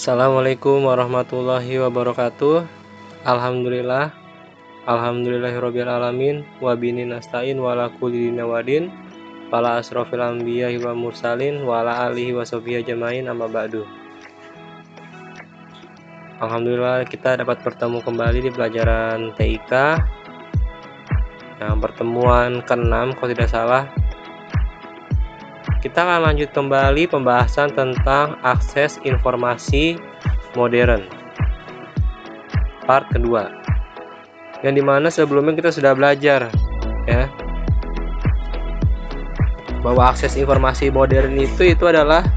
Assalamualaikum warahmatullahi wabarakatuh. Alhamdulillah, alhamdulillahirabbil alamin, wa bihi nasta'in wa ala kulli dinin wadin, wala asrofil anbiya'i wa mursalin wa ala alihi wa sahbihi ajmain, amma ba'du. Alhamdulillah kita dapat bertemu kembali di pelajaran TIK yang pertemuan ke-6 kalau tidak salah. Kita akan lanjut kembali pembahasan tentang akses informasi modern part kedua, yang dimana sebelumnya kita sudah belajar ya bahwa akses informasi modern itu adalah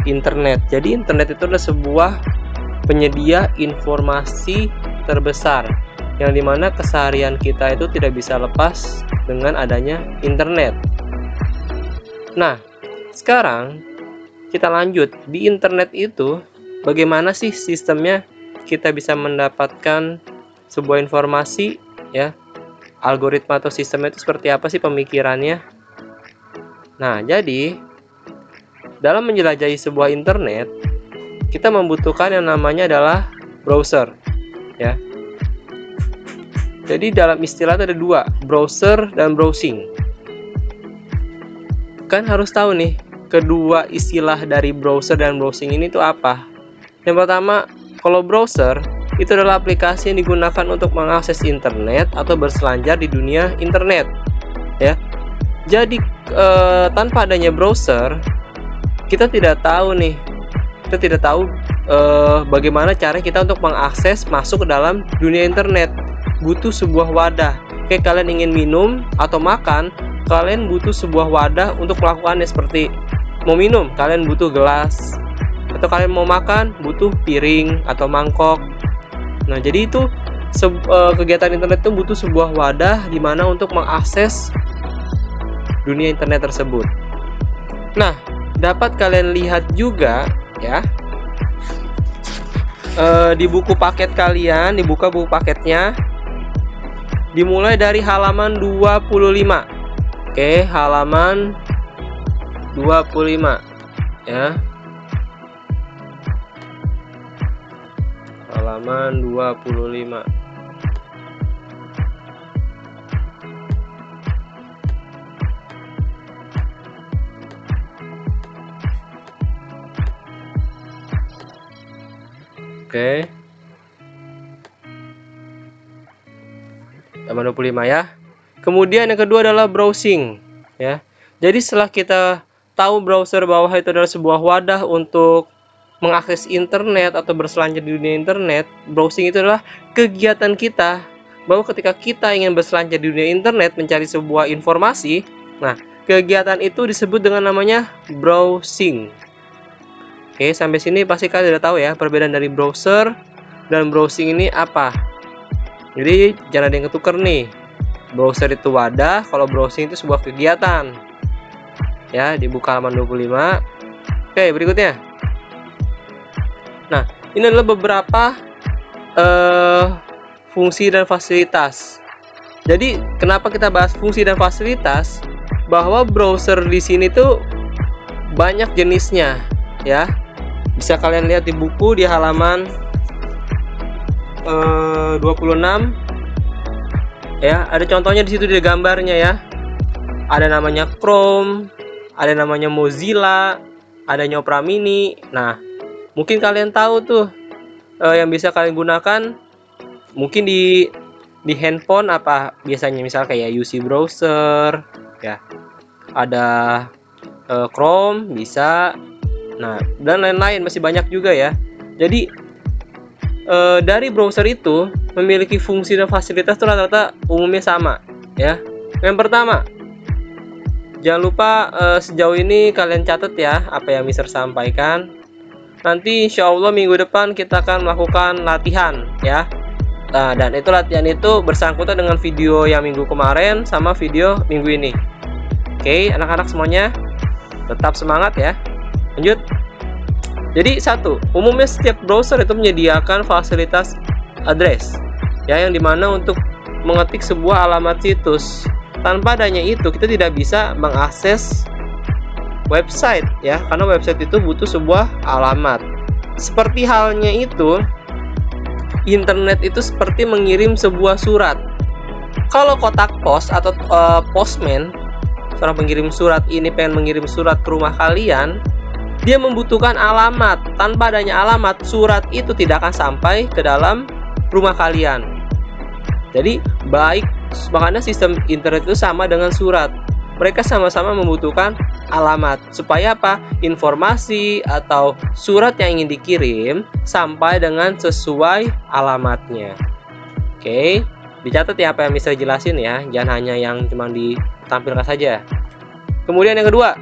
internet. Jadi internet itu adalah sebuah penyedia informasi terbesar yang dimana keseharian kita itu tidak bisa lepas dengan adanya internet. Nah, sekarang kita lanjut di internet itu, bagaimana sih sistemnya kita bisa mendapatkan sebuah informasi ya, algoritma atau sistemnya itu seperti apa sih pemikirannya. Nah, jadi dalam menjelajahi sebuah internet kita membutuhkan yang namanya adalah browser ya. Jadi dalam istilah itu ada dua, browser dan browsing. Kan harus tahu nih kedua istilah dari browser dan browsing ini tuh apa. Yang pertama, kalau browser itu adalah aplikasi yang digunakan untuk mengakses internet atau berselancar di dunia internet ya. Jadi tanpa adanya browser kita tidak tahu bagaimana cara kita untuk mengakses masuk ke dalam dunia internet. Butuh sebuah wadah. Kayak kalian ingin minum atau makan, kalian butuh sebuah wadah untuk melakukannya. Seperti mau minum, kalian butuh gelas, atau kalian mau makan, butuh piring atau mangkok. Nah, jadi itu kegiatan internet itu butuh sebuah wadah di mana untuk mengakses dunia internet tersebut. Nah, dapat kalian lihat juga ya di buku paket kalian, dibuka buku paketnya, dimulai dari halaman 25. Oke, halaman 25 ya. Halaman 25. Oke. Halaman 25 ya. Kemudian yang kedua adalah browsing ya. Jadi setelah kita tahu browser bahwa itu adalah sebuah wadah untuk mengakses internet atau berselancar di dunia internet, browsing itu adalah kegiatan kita bahwa ketika kita ingin berselancar di dunia internet mencari sebuah informasi, nah kegiatan itu disebut dengan namanya browsing. Oke, sampai sini pasti kalian sudah tahu ya perbedaan dari browser dan browsing ini apa. Jadi jangan ada yang ketukar nih. Browser itu wadah, kalau browsing itu sebuah kegiatan. Ya, dibuka halaman 25. Oke, berikutnya. Nah, ini adalah beberapa fungsi dan fasilitas. Jadi, kenapa kita bahas fungsi dan fasilitas? Bahwa browser di sini tuh banyak jenisnya, ya. Bisa kalian lihat di buku di halaman 26. Ya, ada contohnya di situ di gambarnya ya. Ada namanya Chrome, ada namanya Mozilla, adanya Opera Mini. Nah, mungkin kalian tahu tuh yang bisa kalian gunakan mungkin di handphone apa biasanya, misal kayak UC browser ya. Ada Chrome bisa. Nah, dan lain-lain masih banyak juga ya. Jadi dari browser itu memiliki fungsi dan fasilitas itu rata-rata umumnya sama ya. Yang pertama, jangan lupa sejauh ini kalian catat ya apa yang Mister sampaikan. Nanti insya Allah minggu depan kita akan melakukan latihan ya. Nah, dan itu latihan itu bersangkutan dengan video yang minggu kemarin sama video minggu ini. Oke, anak-anak semuanya tetap semangat ya. Lanjut. Jadi satu, umumnya setiap browser itu menyediakan fasilitas address ya, yang dimana untuk mengetik sebuah alamat situs. Tanpa adanya itu kita tidak bisa mengakses website ya, karena website itu butuh sebuah alamat. seperti halnya itu, internet itu seperti mengirim sebuah surat. Kalau kotak pos atau postman, seorang pengirim surat ini pengen mengirim surat ke rumah kalian, dia membutuhkan alamat. Tanpa adanya alamat, surat itu tidak akan sampai ke dalam rumah kalian. Jadi makanya sistem internet itu sama dengan surat. Mereka sama-sama membutuhkan alamat. Supaya apa? Informasi atau surat yang ingin dikirim sampai dengan sesuai alamatnya. Oke, dicatat ya apa yang bisa dijelasin ya. Jangan hanya yang cuma ditampilkan saja. Kemudian yang kedua.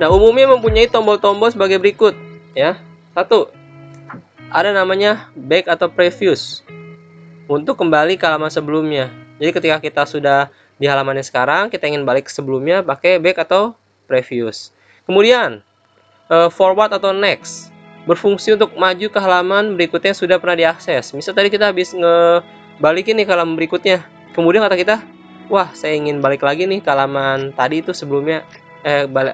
Nah, umumnya mempunyai tombol-tombol sebagai berikut ya. 1. Ada namanya back atau previous. Untuk kembali ke halaman sebelumnya. Jadi ketika kita sudah di halaman yang sekarang, kita ingin balik ke sebelumnya, pakai back atau previous. Kemudian forward atau next, berfungsi untuk maju ke halaman berikutnya yang sudah pernah diakses. Misal tadi kita habis ngebalikin nih ke halaman berikutnya, kemudian kata kita, wah saya ingin balik lagi nih ke halaman tadi itu sebelumnya,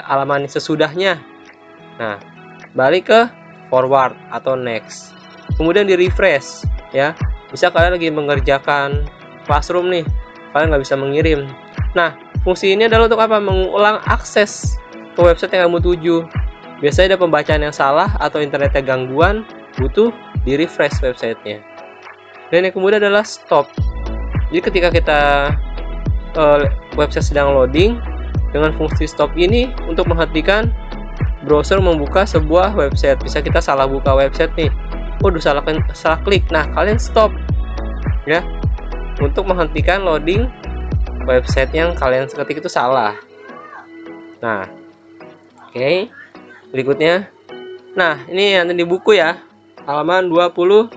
halaman sesudahnya. Nah, balik ke forward atau next. Kemudian di refresh ya. Bisa kalian lagi mengerjakan classroom nih, kalian nggak bisa mengirim. Nah, fungsi ini adalah untuk apa? Mengulang akses ke website yang kamu tuju. Biasanya ada pembacaan yang salah atau internetnya gangguan, butuh di refresh websitenya. Dan yang kemudian adalah stop. Jadi ketika kita website sedang loading, dengan fungsi stop ini untuk menghentikan browser membuka sebuah website. Bisa kita salah buka website nih, waduh salah klik. Nah, kalian stop ya, untuk menghentikan loading website yang kalian ketik itu salah. Nah, oke. Berikutnya. Nah, ini yang di buku ya, halaman 27.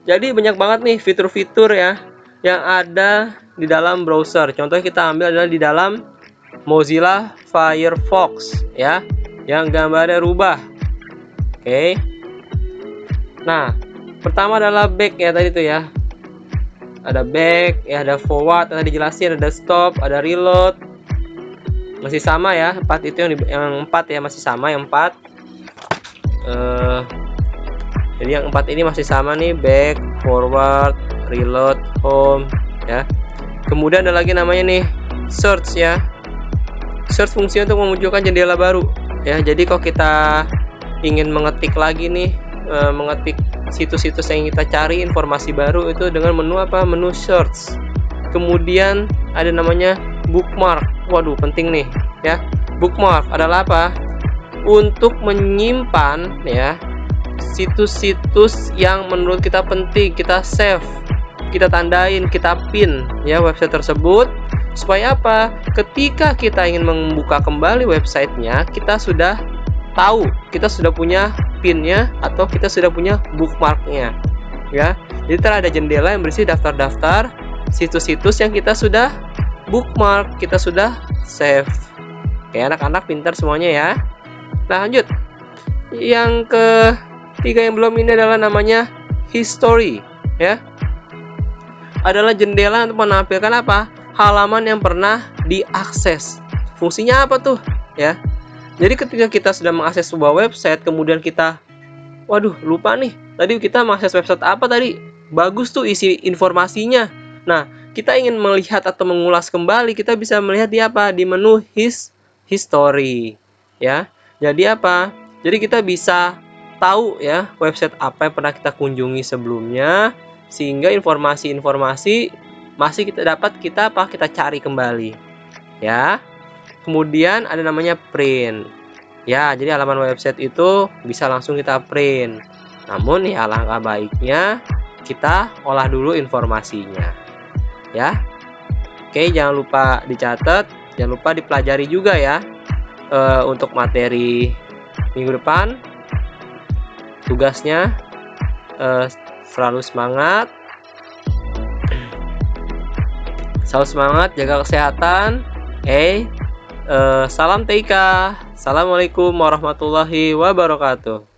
Jadi banyak banget nih fitur-fitur ya yang ada di dalam browser. Contohnya kita ambil adalah di dalam Mozilla Firefox ya, yang gambarnya rubah. Oke. Nah, pertama adalah back ya tadi tuh ya. Ada back, ya ada forward, ada dijelasin, ada stop, ada reload. Masih sama ya, 4 itu yang 4 ya, masih sama yang 4. Jadi yang 4 ini masih sama nih, back, forward, reload, home ya. Kemudian ada lagi namanya nih search ya. Search fungsi untuk memunculkan jendela baru ya. Jadi kalau kita ingin mengetik lagi nih, mengetik situs-situs yang kita cari informasi baru itu dengan menu apa? Menu search. Kemudian ada namanya bookmark. Waduh, penting nih ya. Bookmark adalah apa? Untuk menyimpan ya situs-situs yang menurut kita penting, kita save, kita tandain, kita pin ya website tersebut. Supaya apa? Ketika kita ingin membuka kembali websitenya, kita sudah tahu, kita sudah punya pinnya atau kita sudah punya bookmarknya ya. Jadi ada jendela yang berisi daftar-daftar situs-situs yang kita sudah bookmark, kita sudah save. Kayak anak-anak pintar semuanya ya. Nah, lanjut. Yang ketiga yang belum ini adalah namanya history ya. Adalah jendela untuk menampilkan apa? Halaman yang pernah diakses. Fungsinya apa tuh ya? Jadi ketika kita sudah mengakses sebuah website, kemudian kita, waduh lupa nih, tadi kita mengakses website apa tadi? Bagus tuh isi informasinya. Nah, kita ingin melihat atau mengulas kembali, kita bisa melihat di apa? Di menu history ya. Jadi apa? Jadi kita bisa tahu ya website apa yang pernah kita kunjungi sebelumnya, sehingga informasi-informasi masih kita dapat, kita cari kembali ya. Kemudian ada namanya print ya. Jadi halaman website itu bisa langsung kita print. Namun ya alangkah baiknya kita olah dulu informasinya ya. Oke, jangan lupa dicatat, jangan lupa dipelajari juga ya. Untuk materi minggu depan tugasnya selalu semangat, jaga kesehatan. Salam TK. Assalamualaikum warahmatullahi wabarakatuh.